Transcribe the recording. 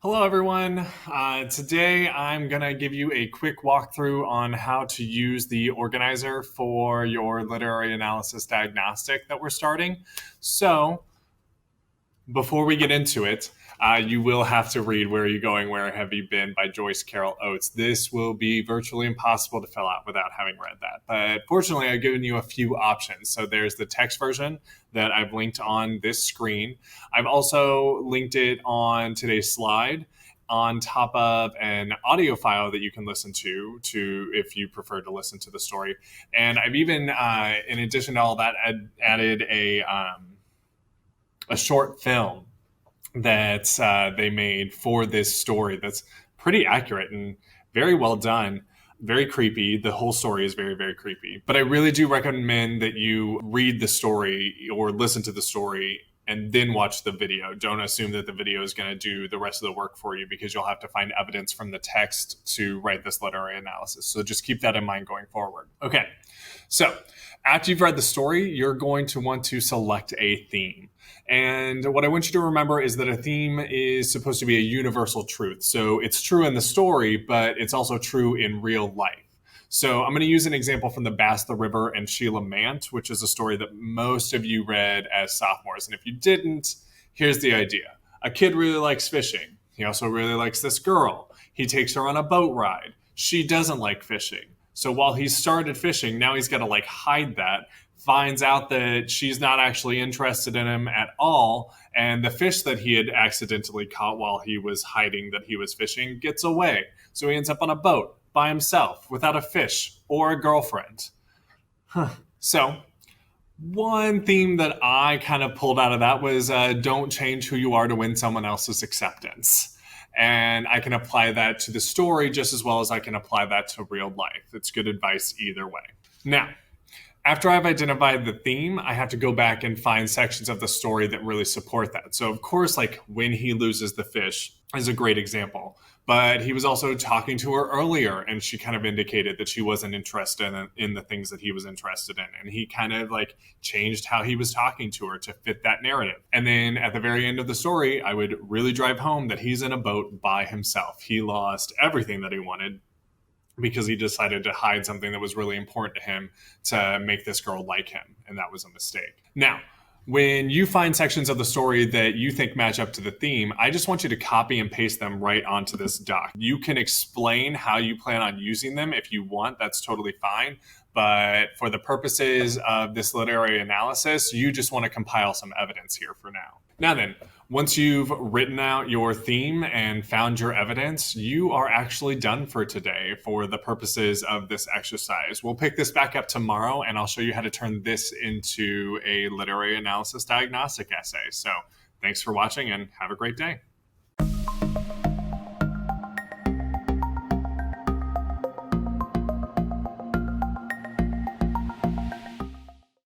Hello, everyone. Today, I'm going to give you a quick walkthrough on how to use the organizer for your literary analysis diagnostic that we're starting. So, before we get into it, you will have to read Where Are You Going, Where Have You Been by Joyce Carol Oates. This will be virtually impossible to fill out without having read that. But fortunately, I've given you a few options. So there's the text version that I've linked on this screen. I've also linked it on today's slide on top of an audio file that you can listen to if you prefer to listen to the story. And I've even, in addition to all that, added a short film that they made for this story that's pretty accurate and very well done, very creepy. The whole story is very, very creepy. But I really do recommend that you read the story or listen to the story and then watch the video. Don't assume that the video is going to do the rest of the work for you, because you'll have to find evidence from the text to write this literary analysis. So just keep that in mind going forward. Okay, so after you've read the story, you're going to want to select a theme. And what I want you to remember is that a theme is supposed to be a universal truth. So it's true in the story, but it's also true in real life. So I'm going to use an example from the Bass, the River, and Sheila Mant, which is a story that most of you read as sophomores. And if you didn't, here's the idea. A kid really likes fishing. He also really likes this girl. He takes her on a boat ride. She doesn't like fishing. So while he started fishing, now he's got to hide that, finds out that she's not actually interested in him at all. And the fish that he had accidentally caught while he was hiding that he was fishing gets away. So he ends up on a boat by himself without a fish or a girlfriend. So one theme that I kind of pulled out of that was don't change who you are to win someone else's acceptance. And I can apply that to the story just as well as I can apply that to real life. It's good advice either way. Now, after I've identified the theme, I have to go back and find sections of the story that really support that. So of course, when he loses the fish is a great example. But he was also talking to her earlier, and she kind of indicated that she wasn't interested in the things that he was interested in. And he kind of changed how he was talking to her to fit that narrative. And then at the very end of the story, I would really drive home that he's in a boat by himself. He lost everything that he wanted because he decided to hide something that was really important to him to make this girl like him. And that was a mistake. Now, when you find sections of the story that you think match up to the theme, I just want you to copy and paste them right onto this doc. You can explain how you plan on using them if you want. That's totally fine. But for the purposes of this literary analysis, you just want to compile some evidence here for now. Now then, once you've written out your theme and found your evidence, you are actually done for today for the purposes of this exercise. We'll pick this back up tomorrow, and I'll show you how to turn this into a literary analysis diagnostic essay. So thanks for watching, and have a great day.